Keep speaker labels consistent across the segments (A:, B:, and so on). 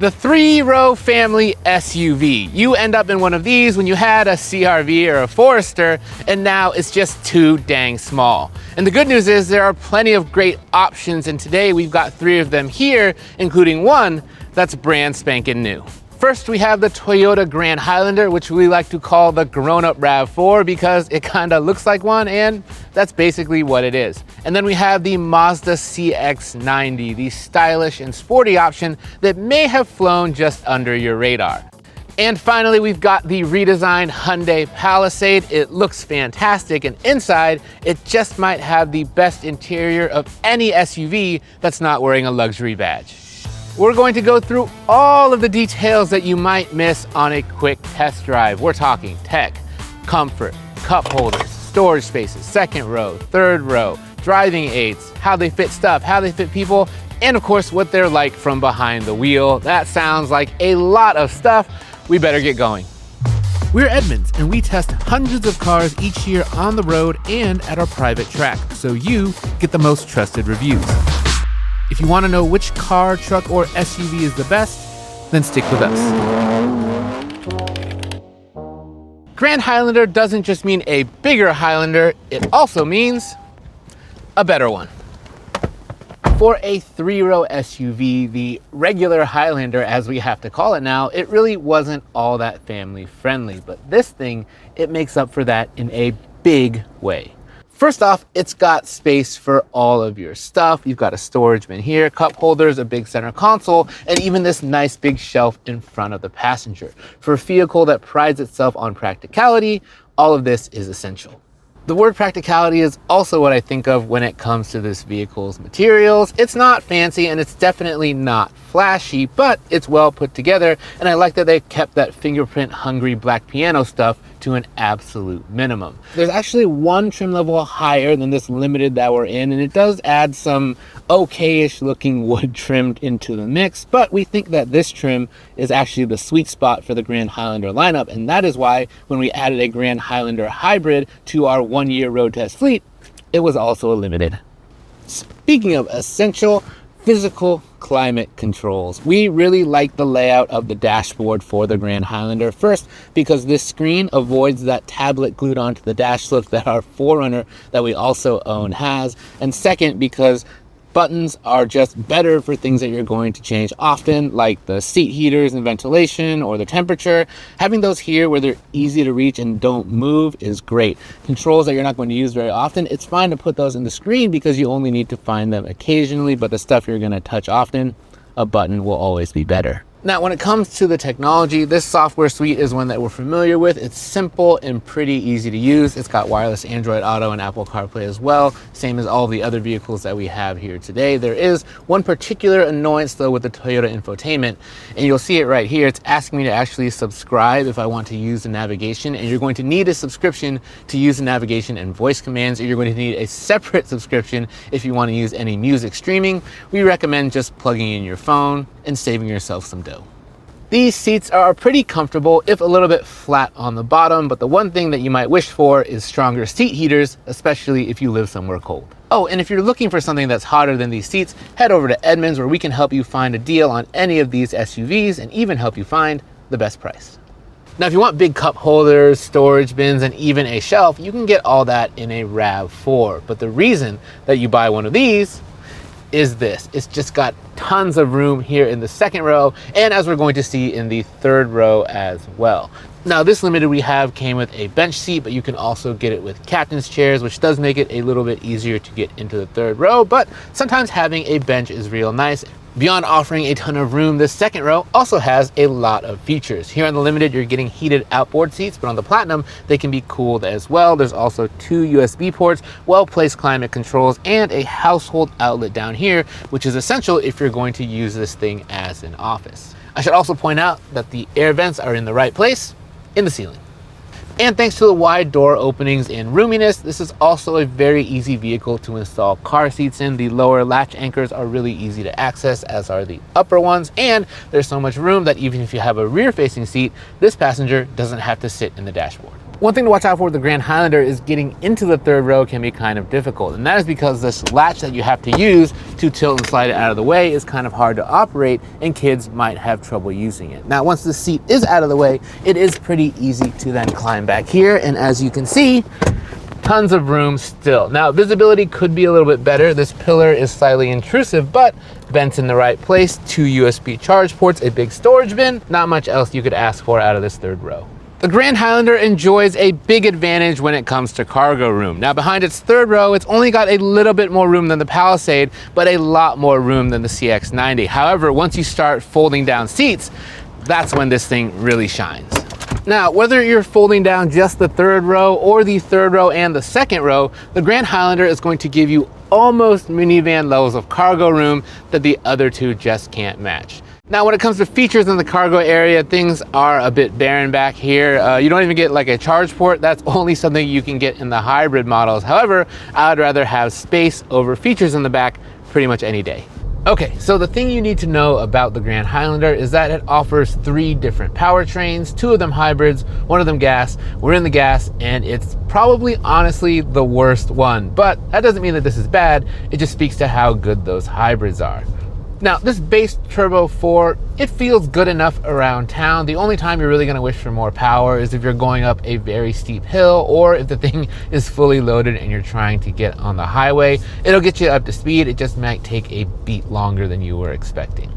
A: The three-row family SUV. You end up in one of these when you had a CR-V or a Forester, and now it's just too dang small. And the good news is there are plenty of great options, and today we've got 3 of them here, including one that's brand spanking new. First, we have the Toyota Grand Highlander, which we like to call the grown-up RAV4 because it kind of looks like one, and that's basically what it is. And then we have the Mazda CX-90, the stylish and sporty option that may have flown just under your radar. And finally, we've got the redesigned Hyundai Palisade. It looks fantastic, and inside, it just might have the best interior of any SUV that's not wearing a luxury badge. We're going to go through all of the details that you might miss on a quick test drive. We're talking tech, comfort, cup holders, storage spaces, second row, third row, driving aids, how they fit stuff, how they fit people, and of course, what they're like from behind the wheel. That sounds like a lot of stuff. We better get going. We're Edmunds, and we test hundreds of cars each year on the road and at our private track, so you get the most trusted reviews. If you want to know which car, truck, or SUV is the best, then stick with us. Grand Highlander doesn't just mean a bigger Highlander, it also means a better one. For a 3-row SUV, the regular Highlander, as we have to call it now, it really wasn't all that family friendly, but this thing, it makes up for that in a big way. First off, it's got space for all of your stuff. You've got a storage bin here, cup holders, a big center console, and even this nice big shelf in front of the passenger. For a vehicle that prides itself on practicality, all of this is essential. The word practicality is also what I think of when it comes to this vehicle's materials. It's not fancy and it's definitely not flashy, but it's well put together, and I like that they kept that fingerprint hungry black piano stuff to an absolute minimum. There's actually one trim level higher than this limited that we're in, and it does add some okay-ish looking wood trimmed into the mix, but we think that this trim is actually the sweet spot for the Grand Highlander lineup, and that is why when we added a Grand Highlander hybrid to our 1-year road test fleet, it was also a limited. Speaking of essential, physical climate controls. We really like the layout of the dashboard for the Grand Highlander. First, because this screen avoids that tablet glued onto the dash slip that our 4Runner that we also own has. And second, because buttons are just better for things that you're going to change often, like the seat heaters and ventilation or the temperature. Having those here where they're easy to reach and don't move is great. Controls that you're not going to use very often, it's fine to put those in the screen because you only need to find them occasionally, but the stuff you're going to touch often, a button will always be better. Now, when it comes to the technology, this software suite is one that we're familiar with. It's simple and pretty easy to use. It's got wireless Android Auto and Apple CarPlay as well, same as all the other vehicles that we have here today. There is one particular annoyance though with the Toyota infotainment, and you'll see it right here. It's asking me to actually subscribe if I want to use the navigation, and you're going to need a subscription to use the navigation and voice commands, or you're going to need a separate subscription if you want to use any music streaming. We recommend just plugging in your phone and saving yourself some dough. These seats are pretty comfortable, if a little bit flat on the bottom, but the one thing that you might wish for is stronger seat heaters, especially if you live somewhere cold. Oh, and if you're looking for something that's hotter than these seats, head over to Edmunds where we can help you find a deal on any of these SUVs and even help you find the best price. Now, if you want big cup holders, storage bins, and even a shelf, you can get all that in a RAV4. But the reason that you buy one of these is this. It's just got tons of room here in the second row, and as we're going to see in the third row as well. Now, this limited we have came with a bench seat, but you can also get it with captain's chairs, which does make it a little bit easier to get into the third row, but sometimes having a bench is real nice. Beyond offering a ton of room, this second row also has a lot of features. Here on the Limited, you're getting heated outboard seats, but on the Platinum, they can be cooled as well. There's also 2 USB ports, well-placed climate controls, and a household outlet down here, which is essential if you're going to use this thing as an office. I should also point out that the air vents are in the right place, in the ceiling. And thanks to the wide door openings and roominess, this is also a very easy vehicle to install car seats in. The lower latch anchors are really easy to access, as are the upper ones. And there's so much room that even if you have a rear-facing seat, this passenger doesn't have to sit in the dashboard. One thing to watch out for with the Grand Highlander is getting into the third row can be kind of difficult. And that is because this latch that you have to use to tilt and slide it out of the way is kind of hard to operate, and kids might have trouble using it. Now, once the seat is out of the way, it is pretty easy to then climb back here. And as you can see, tons of room still. Now, visibility could be a little bit better. This pillar is slightly intrusive, but vents in the right place, 2 USB charge ports, a big storage bin, not much else you could ask for out of this third row. The Grand Highlander enjoys a big advantage when it comes to cargo room. Now, behind its third row, it's only got a little bit more room than the Palisade, but a lot more room than the CX-90. However, once you start folding down seats, that's when this thing really shines. Now, whether you're folding down just the third row or the third row and the second row, the Grand Highlander is going to give you almost minivan levels of cargo room that the other two just can't match. Now, when it comes to features in the cargo area, things are a bit barren back here. You don't even get like a charge port. That's only something you can get in the hybrid models. However, I would rather have space over features in the back pretty much any day. Okay, so the thing you need to know about the Grand Highlander is that it offers 3 different powertrains, 2 of them hybrids, 1 of them gas. We're in the gas, and it's probably honestly the worst one, but that doesn't mean that this is bad. It just speaks to how good those hybrids are. Now, this base turbo 4, it feels good enough around town. The only time you're really gonna wish for more power is if you're going up a very steep hill, or if the thing is fully loaded and you're trying to get on the highway. It'll get you up to speed. It just might take a beat longer than you were expecting.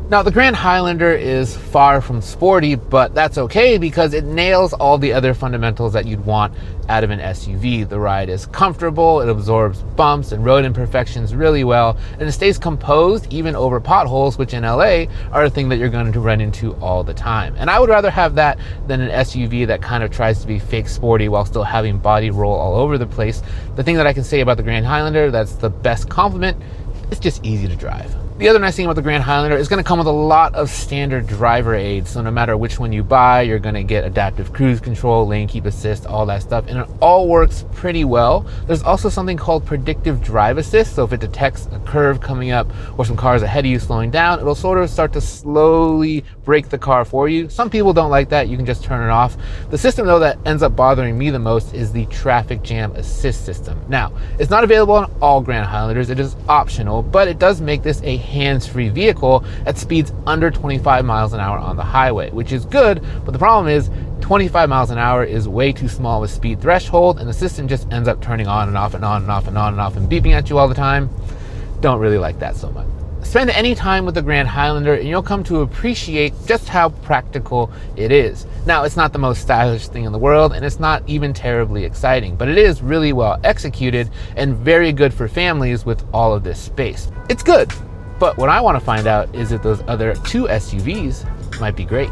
A: Now, the Grand Highlander is far from sporty, but that's okay because it nails all the other fundamentals that you'd want out of an SUV. The ride is comfortable, it absorbs bumps and road imperfections really well, and it stays composed even over potholes, which in LA are a thing that you're going to run into all the time. And I would rather have that than an SUV that kind of tries to be fake sporty while still having body roll all over the place. The thing that I can say about the Grand Highlander that's the best compliment, it's just easy to drive. The other nice thing about the Grand Highlander is going to come with a lot of standard driver aids. So no matter which one you buy, you're going to get adaptive cruise control, lane keep assist, all that stuff. And it all works pretty well. There's also something called predictive drive assist. So if it detects a curve coming up or some cars ahead of you slowing down, it'll sort of start to slowly brake the car for you. Some people don't like that. You can just turn it off. The system though that ends up bothering me the most is the traffic jam assist system. Now, it's not available on all Grand Highlanders. It is optional, but it does make this a hands-free vehicle at speeds under 25 miles an hour on the highway, which is good, but the problem is 25 miles an hour is way too small of a speed threshold, and the system just ends up turning on and off and on and off and on and off and beeping at you all the time. Don't really like that so much. Spend any time with the Grand Highlander and you'll come to appreciate just how practical it is. Now, it's not the most stylish thing in the world, and it's not even terribly exciting, but it is really well executed and very good for families with all of this space. It's good. But what I want to find out is if those other 2 SUVs might be great.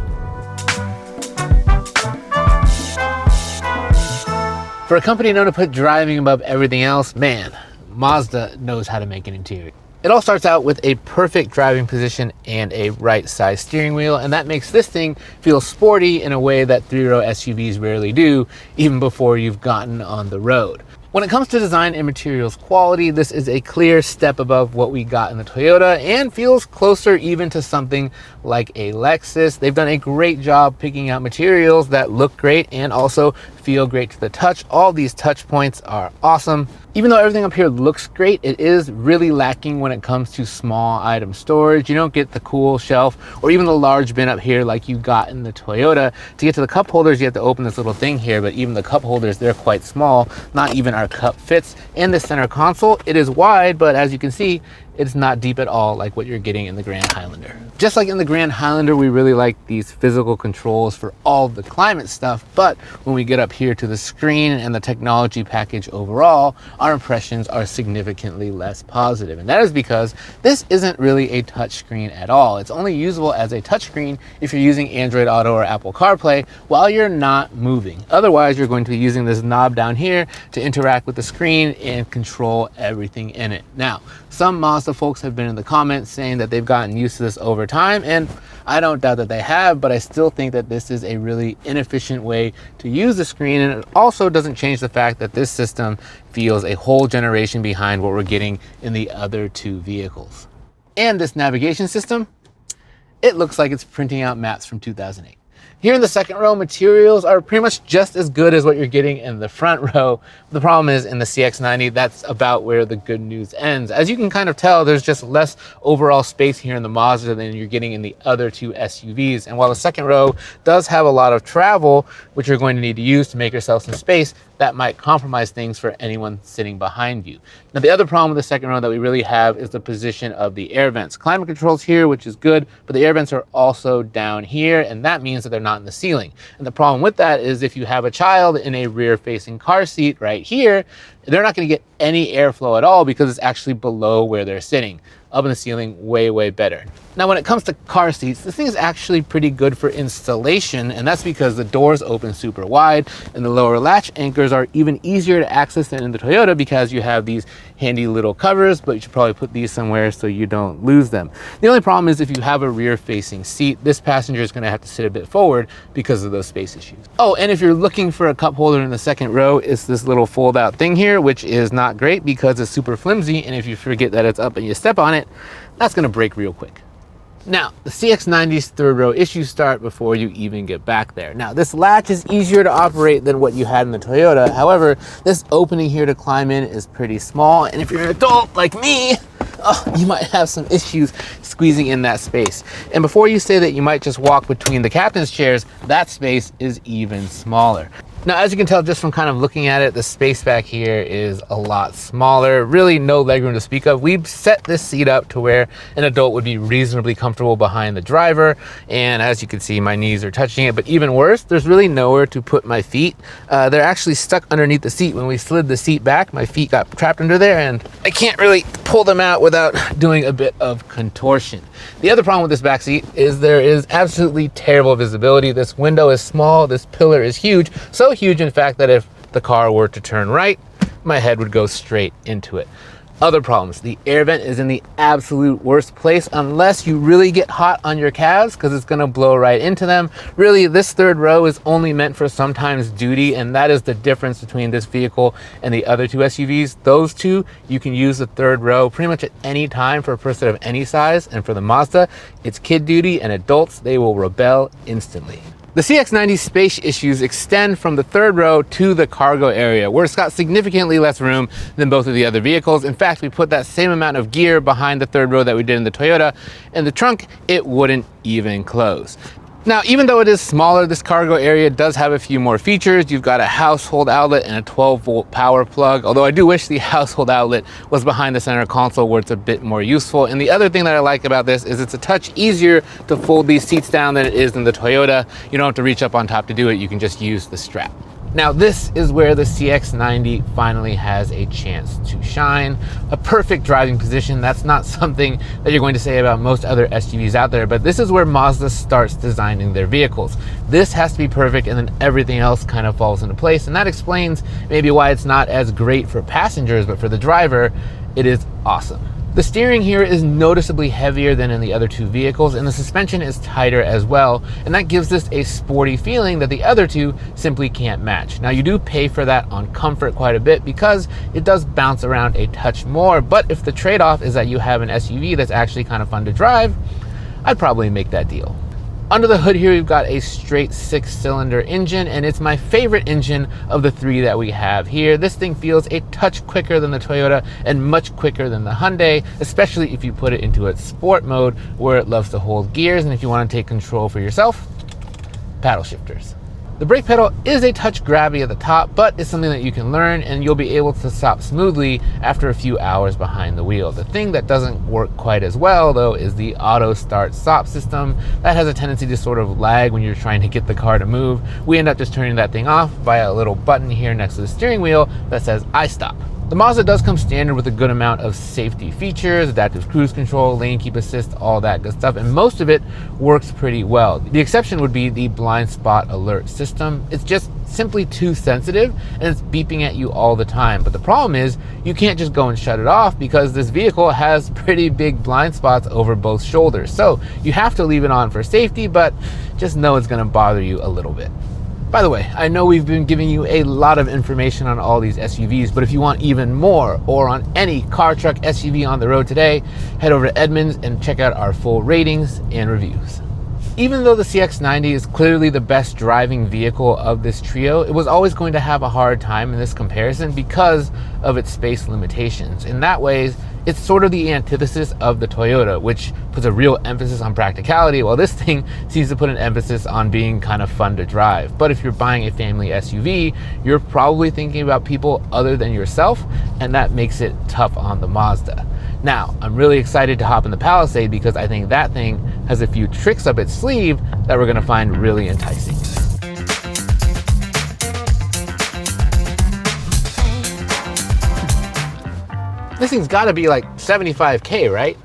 A: For a company known to put driving above everything else, man, Mazda knows how to make an interior. It all starts out with a perfect driving position and a right size steering wheel, and that makes this thing feel sporty in a way that 3-row SUVs rarely do, even before you've gotten on the road. When it comes to design and materials quality, this is a clear step above what we got in the Toyota and feels closer even to something like a Lexus. They've done a great job picking out materials that look great and also feel great to the touch. All these touch points are awesome. Even though everything up here looks great, it is really lacking when it comes to small item storage. You don't get the cool shelf or even the large bin up here like you got in the Toyota. To get to the cup holders, you have to open this little thing here, but even the cup holders, they're quite small. Not even our cup fits. And the center console, it is wide, but as you can see, it's not deep at all like what you're getting in the Grand Highlander. Just like in the Grand Highlander, we really like these physical controls for all the climate stuff, but when we get up here to the screen and the technology package overall, our impressions are significantly less positive. And that is because this isn't really a touchscreen at all. It's only usable as a touchscreen if you're using Android Auto or Apple CarPlay while you're not moving. Otherwise, you're going to be using this knob down here to interact with the screen and control everything in it. Now, some Mazda folks have been in the comments saying that they've gotten used to this over time, and I don't doubt that they have, but I still think that this is a really inefficient way to use the screen, and it also doesn't change the fact that this system feels a whole generation behind what we're getting in the other 2 vehicles. And this navigation system, it looks like it's printing out maps from 2008. Here in the second row, materials are pretty much just as good as what you're getting in the front row. The problem is in the CX-90, that's about where the good news ends. As you can kind of tell, there's just less overall space here in the Mazda than you're getting in the other two SUVs. And while the second row does have a lot of travel, which you're going to need to use to make yourself some space, that might compromise things for anyone sitting behind you. Now, the other problem with the second row that we really have is the position of the air vents. Climate control's here, which is good, but the air vents are also down here, and that means that they're not in the ceiling. And the problem with that is if you have a child in a rear-facing car seat right here, they're not going to get any airflow at all because it's actually below where they're sitting. Up in the ceiling, way, way better. Now, when it comes to car seats, this thing is actually pretty good for installation, and that's because the doors open super wide and the lower latch anchors are even easier to access than in the Toyota because you have these handy little covers, but you should probably put these somewhere so you don't lose them. The only problem is if you have a rear-facing seat, this passenger is going to have to sit a bit forward because of those space issues. Oh, and if you're looking for a cup holder in the second row, it's this little fold-out thing here, which is not great because it's super flimsy, and if you forget that it's up and you step on it, that's going to break real quick. Now, the CX-90's third row issues start before you even get back there. Now, this latch is easier to operate than what you had in the Toyota. However, this opening here to climb in is pretty small, and if you're an adult like me, you might have some issues squeezing in that space. And before you say that you might just walk between the captain's chairs, that space is even smaller. Now, as you can tell just from kind of looking at it, the space back here is a lot smaller, really no legroom to speak of. We've set this seat up to where an adult would be reasonably comfortable behind the driver. And as you can see, my knees are touching it, but even worse, there's really nowhere to put my feet. They're actually stuck underneath the seat. When we slid the seat back, my feet got trapped under there and I can't really pull them out without doing a bit of contortion. The other problem with this back seat is there is absolutely terrible visibility. This window is small, this pillar is huge, so huge in fact that if the car were to turn right, my head would go straight into it. Other problems, the air vent is in the absolute worst place unless you really get hot on your calves because it's going to blow right into them. Really, this third row is only meant for sometimes duty, and that is the difference between this vehicle and the other two SUVs. Those two, you can use the third row pretty much at any time for a person of any size, and for the Mazda, it's kid duty, and adults, they will rebel instantly. The CX-90 space issues extend from the third row to the cargo area, where it's got significantly less room than both of the other vehicles. In fact, we put that same amount of gear behind the third row that we did in the Toyota, and the trunk, it wouldn't even close. Now, even though it is smaller, this cargo area does have a few more features. You've got a household outlet and a 12-volt power plug, although I do wish the household outlet was behind the center console where it's a bit more useful. And the other thing that I like about this is it's a touch easier to fold these seats down than it is in the Toyota. You don't have to reach up on top to do it. You can just use the strap. Now, this is where the CX-90 finally has a chance to shine. A perfect driving position. That's not something that you're going to say about most other SUVs out there, but this is where Mazda starts designing their vehicles. This has to be perfect, and then everything else kind of falls into place, and that explains maybe why it's not as great for passengers, but for the driver, it is awesome. The steering here is noticeably heavier than in the other two vehicles, and the suspension is tighter as well, and that gives this a sporty feeling that the other two simply can't match. Now, you do pay for that on comfort quite a bit because it does bounce around a touch more, but if the trade-off is that you have an SUV that's actually kind of fun to drive, I'd probably make that deal. Under the hood here, we've got a straight 6-cylinder engine, and it's my favorite engine of the three that we have here. This thing feels a touch quicker than the Toyota and much quicker than the Hyundai, especially if you put it into its sport mode where it loves to hold gears, and if you want to take control for yourself, paddle shifters. The brake pedal is a touch grabby at the top, but it's something that you can learn and you'll be able to stop smoothly after a few hours behind the wheel. The thing that doesn't work quite as well though is the auto start stop system. That has a tendency to sort of lag when you're trying to get the car to move. We end up just turning that thing off via a little button here next to the steering wheel that says I stop. The Mazda does come standard with a good amount of safety features, adaptive cruise control, lane keep assist, all that good stuff, and most of it works pretty well. The exception would be the blind spot alert system. It's just simply too sensitive and it's beeping at you all the time. But the problem is you can't just go and shut it off because this vehicle has pretty big blind spots over both shoulders. So you have to leave it on for safety, but just know it's going to bother you a little bit. By the way, I know we've been giving you a lot of information on all these SUVs, but if you want even more or on any car, truck, SUV on the road today, head over to Edmunds and check out our full ratings and reviews. Even though the CX-90 is clearly the best driving vehicle of this trio, it was always going to have a hard time in this comparison because of its space limitations. In that way, it's sort of the antithesis of the Toyota, which puts a real emphasis on practicality, while this thing seems to put an emphasis on being kind of fun to drive. But if you're buying a family SUV, you're probably thinking about people other than yourself, and that makes it tough on the Mazda. Now, I'm really excited to hop in the Palisade because I think that thing has a few tricks up its sleeve that we're gonna find really enticing. This thing's gotta be like 75K, right?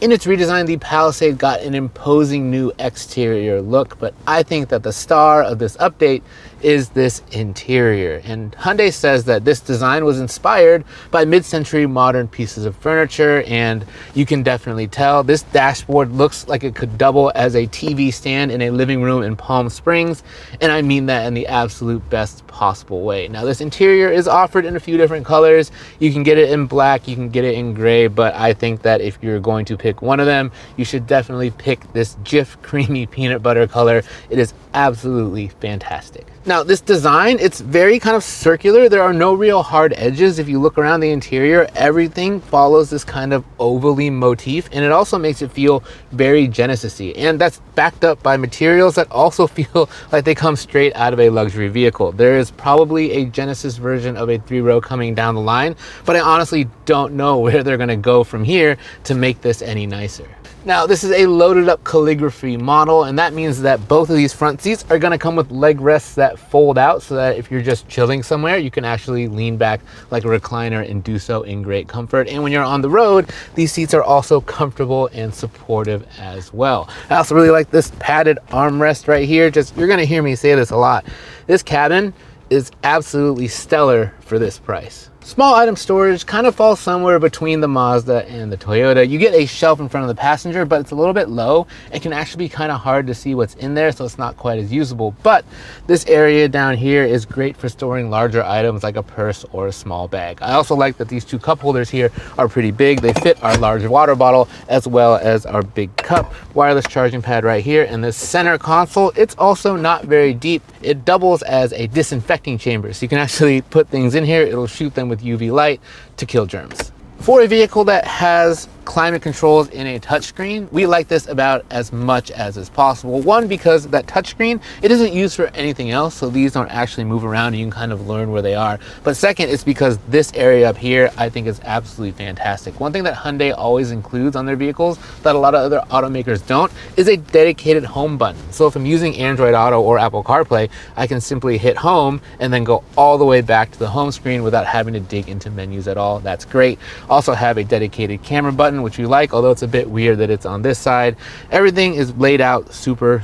A: In its redesign, the Palisade got an imposing new exterior look, but I think that the star of this update is this interior. And Hyundai says that this design was inspired by mid-century modern pieces of furniture, and you can definitely tell. This dashboard looks like it could double as a TV stand in a living room in Palm Springs, and I mean that in the absolute best possible way. Now, this interior is offered in a few different colors. You can get it in black, you can get it in gray, but I think that if you're going to pick one of them, you should definitely pick this Jif creamy peanut butter color. It is absolutely fantastic. Now, this design, it's very kind of circular. There are no real hard edges. If you look around the interior, everything follows this kind of ovally motif, and it also makes it feel very Genesis-y. And that's backed up by materials that also feel like they come straight out of a luxury vehicle. There is probably a Genesis version of a 3-row coming down the line, but I honestly don't know where they're gonna go from here to make this any nicer. Now, this is a loaded up calligraphy model, and that means that both of these front seats are gonna come with leg rests that fold out so that if you're just chilling somewhere, you can actually lean back like a recliner and do so in great comfort. And when you're on the road, these seats are also comfortable and supportive as well. I also really like this padded armrest right here. You're gonna hear me say this a lot. This cabin is absolutely stellar for this price. Small item storage kind of falls somewhere between the Mazda and the Toyota. You get a shelf in front of the passenger, but it's a little bit low and can actually be kind of hard to see what's in there, so it's not quite as usable. But this area down here is great for storing larger items like a purse or a small bag. I also like that these two cup holders here are pretty big. They fit our large water bottle as well as our big cup. Wireless charging pad right here, and this center console, it's also not very deep. It doubles as a disinfecting chamber, so you can actually put things in here. It'll shoot them with UV light to kill germs. For a vehicle that has climate controls in a touchscreen, we like this about as much as is possible. One, because that touchscreen, it isn't used for anything else, so these don't actually move around and you can kind of learn where they are. But second, it's because this area up here, I think is absolutely fantastic. One thing that Hyundai always includes on their vehicles that a lot of other automakers don't is a dedicated home button. So if I'm using Android Auto or Apple CarPlay, I can simply hit home and then go all the way back to the home screen without having to dig into menus at all. That's great. Also have a dedicated camera button, which we like, although it's a bit weird that it's on this side. Everything is laid out super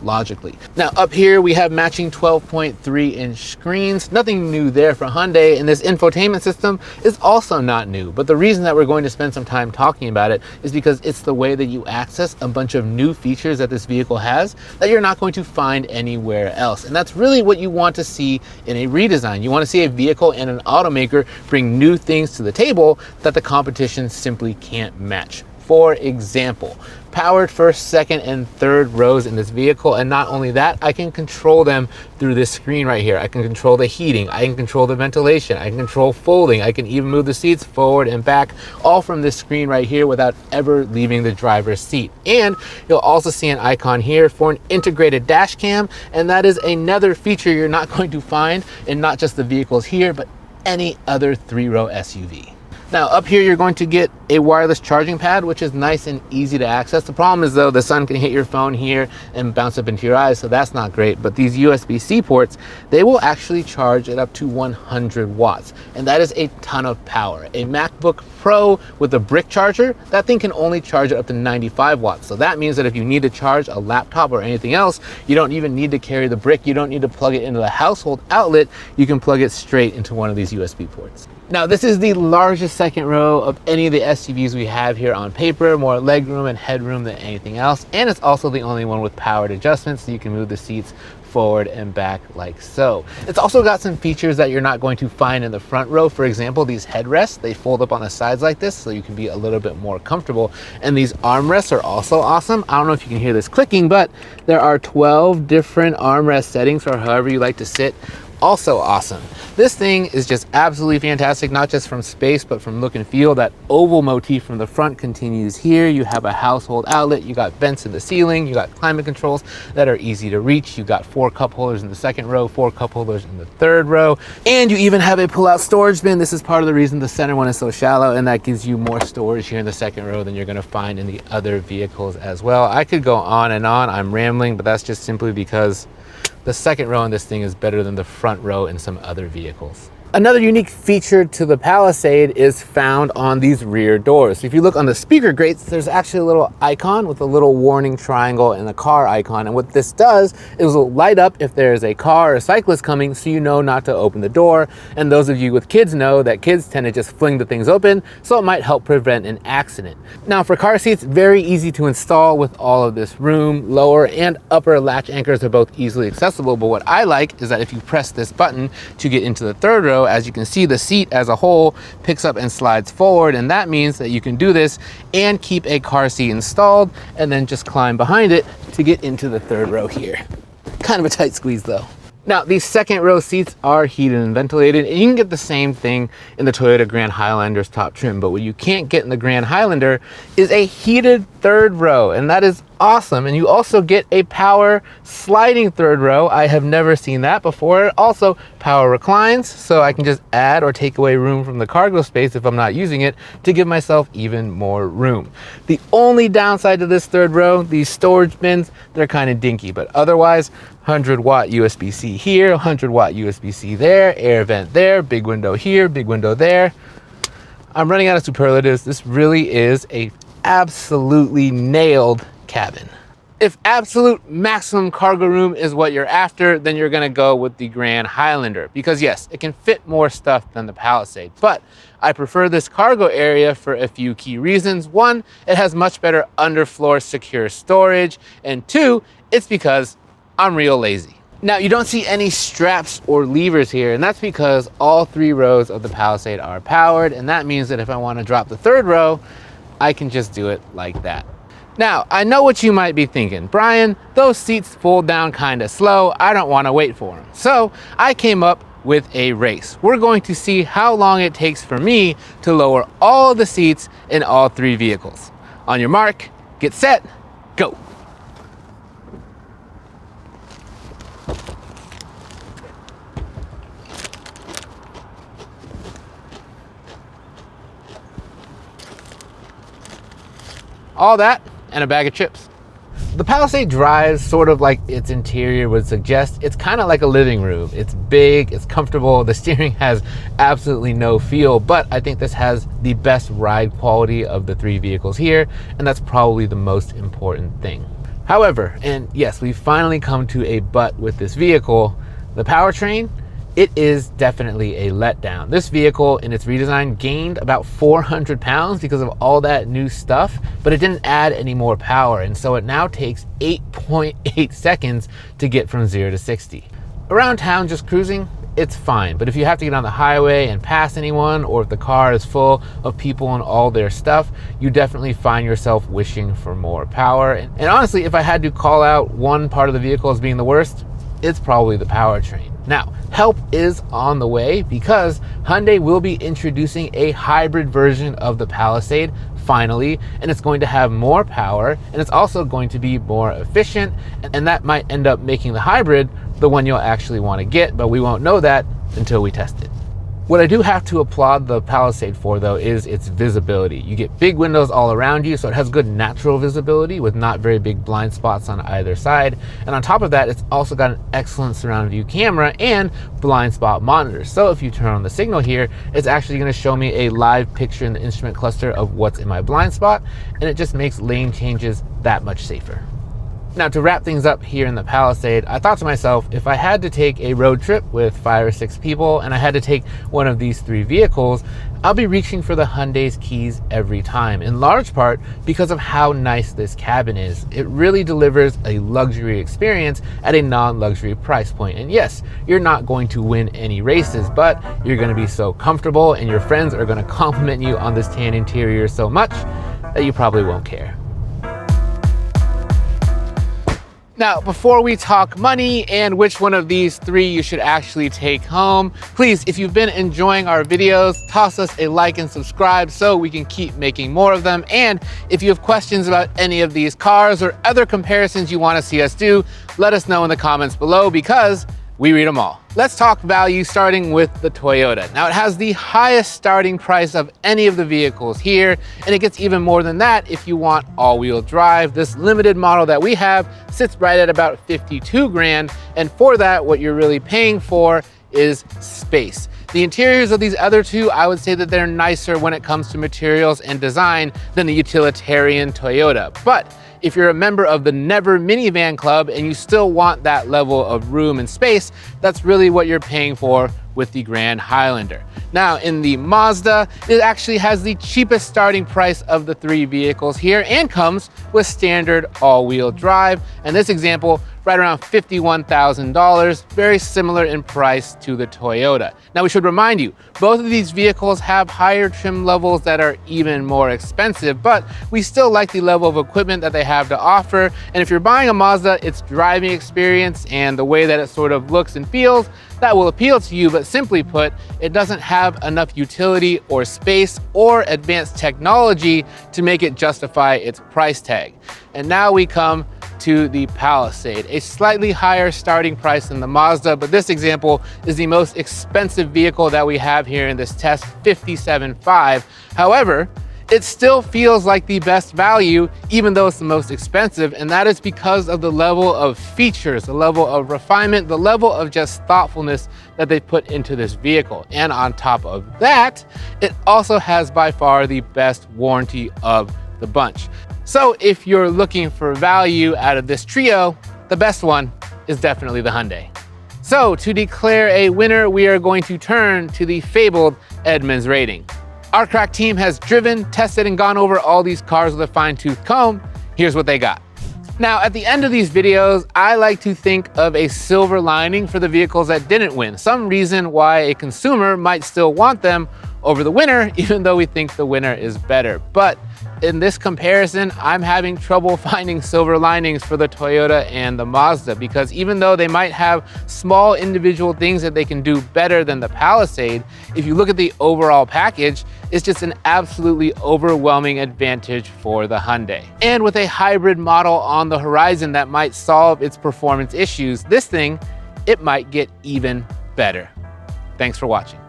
A: logically. Now up here we have matching 12.3-inch screens. Nothing new there for Hyundai, and this infotainment system is also not new. But the reason that we're going to spend some time talking about it is because it's the way that you access a bunch of new features that this vehicle has that you're not going to find anywhere else. And that's really what you want to see in a redesign. You want to see a vehicle and an automaker bring new things to the table that the competition simply can't match. For example, powered first, second, and third rows in this vehicle, and not only that, I can control them through this screen right here. I can control the heating, I can control the ventilation, I can control folding, I can even move the seats forward and back, all from this screen right here without ever leaving the driver's seat. And you'll also see an icon here for an integrated dash cam, and that is another feature you're not going to find in not just the vehicles here, but any other 3-row SUV. Now up here you're going to get a wireless charging pad, which is nice and easy to access. The problem is though, the sun can hit your phone here and bounce up into your eyes, so that's not great. But these USB-C ports, they will actually charge at up to 100 watts, and that is a ton of power. A MacBook Pro with a brick charger, that thing can only charge it up to 95 watts. So that means that if you need to charge a laptop or anything else, you don't even need to carry the brick. You don't need to plug it into the household outlet. You can plug it straight into one of these USB ports. Now, this is the largest second row of any of the SUVs we have here on paper, more legroom and headroom than anything else. And it's also the only one with powered adjustments, so you can move the seats forward and back like so. It's also got some features that you're not going to find in the front row. For example, these headrests, they fold up on the sides like this, so you can be a little bit more comfortable. And these armrests are also awesome. I don't know if you can hear this clicking, but there are 12 different armrest settings for however you like to sit. Also awesome. This thing is just absolutely fantastic, not just from space, but from look and feel. That oval motif from the front continues here. You have a household outlet, you got vents in the ceiling, you got climate controls that are easy to reach. You got 4 cup holders in the second row, 4 cup holders in the third row, and you even have a pull-out storage bin. This is part of the reason the center one is so shallow, and that gives you more storage here in the second row than you're gonna find in the other vehicles as well. I could go on and on, I'm rambling, but that's just simply because the second row in this thing is better than the front row in some other vehicles. Another unique feature to the Palisade is found on these rear doors. If you look on the speaker grates, there's actually a little icon with a little warning triangle and a car icon. And what this does is will light up if there's a car or a cyclist coming, so you know not to open the door. And those of you with kids know that kids tend to just fling the things open, so it might help prevent an accident. Now for car seats, very easy to install with all of this room. Lower and upper latch anchors are both easily accessible, but what I like is that if you press this button to get into the third row, as you can see, the seat as a whole picks up and slides forward, and that means that you can do this and keep a car seat installed and then just climb behind it to get into the third row here. Kind of a tight squeeze though. Now, these second row seats are heated and ventilated, and you can get the same thing in the Toyota Grand Highlander's top trim, but what you can't get in the Grand Highlander is a heated third row, and that is awesome. And you also get a power sliding third row. I have never seen that before. Also, power reclines, so I can just add or take away room from the cargo space if I'm not using it to give myself even more room. The only downside to this third row, these storage bins, they're kind of dinky, but otherwise, 100-watt USB-C here, 100-watt USB-C there, air vent there, big window here, big window there. I'm running out of superlatives. This really is a absolutely nailed cabin. If absolute maximum cargo room is what you're after, then you're gonna go with the Grand Highlander, because yes, it can fit more stuff than the Palisade, but I prefer this cargo area for a few key reasons. One, it has much better underfloor secure storage, and two, it's because I'm real lazy. Now, you don't see any straps or levers here, and that's because all 3 rows of the Palisade are powered, and that means that if I want to drop the third row, I can just do it like that. Now, I know what you might be thinking. Brian, those seats fold down kind of slow. I don't want to wait for them. So I came up with a race. We're going to see how long it takes for me to lower all of the seats in all 3 vehicles. On your mark, get set, go. All that and a bag of chips. The Palisade drives sort of like its interior would suggest. It's kind of like a living room. It's big, it's comfortable. The steering has absolutely no feel, but I think this has the best ride quality of the 3 vehicles here, and that's probably the most important thing. However, and yes, we've finally come to a but with this vehicle, the powertrain, it is definitely a letdown. This vehicle in its redesign gained about 400 pounds because of all that new stuff, but it didn't add any more power. And so it now takes 8.8 seconds to get from 0 to 60. Around town, just cruising, it's fine. But if you have to get on the highway and pass anyone, or if the car is full of people and all their stuff, you definitely find yourself wishing for more power. And honestly, if I had to call out one part of the vehicle as being the worst, it's probably the powertrain. Now, help is on the way because Hyundai will be introducing a hybrid version of the Palisade finally, and it's going to have more power, and it's also going to be more efficient, and that might end up making the hybrid the one you'll actually want to get, but we won't know that until we test it. What I do have to applaud the Palisade for, though, is its visibility. You get big windows all around you, so it has good natural visibility with not very big blind spots on either side. And on top of that, it's also got an excellent surround view camera and blind spot monitors. So if you turn on the signal here, it's actually going to show me a live picture in the instrument cluster of what's in my blind spot, and it just makes lane changes that much safer. Now, to wrap things up here in the Palisade, I thought to myself, if I had to take a road trip with 5 or 6 people and I had to take one of these 3 vehicles, I'll be reaching for the Hyundai's keys every time, in large part because of how nice this cabin is. It really delivers a luxury experience at a non-luxury price point. And yes, you're not going to win any races, but you're going to be so comfortable and your friends are going to compliment you on this tan interior so much that you probably won't care. Now, before we talk money and which one of these 3 you should actually take home, please, if you've been enjoying our videos, toss us a like and subscribe so we can keep making more of them. And if you have questions about any of these cars or other comparisons you want to see us do, let us know in the comments below because we read them all. Let's talk value, starting with the Toyota. Now, it has the highest starting price of any of the vehicles here, and it gets even more than that if you want all-wheel drive. This limited model that we have sits right at about 52 grand, and for that, what you're really paying for is space. The interiors of these other 2, I would say that they're nicer when it comes to materials and design than the utilitarian Toyota. But if you're a member of the Never Minivan Club and you still want that level of room and space, that's really what you're paying for with the Grand Highlander. Now, in the Mazda, it actually has the cheapest starting price of the 3 vehicles here and comes with standard all-wheel drive. And this example, right around $51,000, very similar in price to the Toyota. Now, we should remind you, both of these vehicles have higher trim levels that are even more expensive, but we still like the level of equipment that they have to offer. And if you're buying a Mazda, its driving experience and the way that it sort of looks and feels, that will appeal to you, but simply put, it doesn't have enough utility or space or advanced technology to make it justify its price tag. And now we come to the Palisade, a slightly higher starting price than the Mazda, but this example is the most expensive vehicle that we have here in this test, $57,500. However, it still feels like the best value, even though it's the most expensive, and that is because of the level of features, the level of refinement, the level of just thoughtfulness that they put into this vehicle. And on top of that, it also has by far the best warranty of the bunch. So if you're looking for value out of this trio, the best one is definitely the Hyundai. So to declare a winner, we are going to turn to the fabled Edmunds rating. Our crack team has driven, tested, and gone over all these cars with a fine-tooth comb. Here's what they got. Now, at the end of these videos, I like to think of a silver lining for the vehicles that didn't win, some reason why a consumer might still want them over the winner, even though we think the winner is better. But in this comparison, I'm having trouble finding silver linings for the Toyota and the Mazda, because even though they might have small individual things that they can do better than the Palisade, if you look at the overall package, it's just an absolutely overwhelming advantage for the Hyundai. And with a hybrid model on the horizon that might solve its performance issues, this thing, it might get even better. Thanks for watching.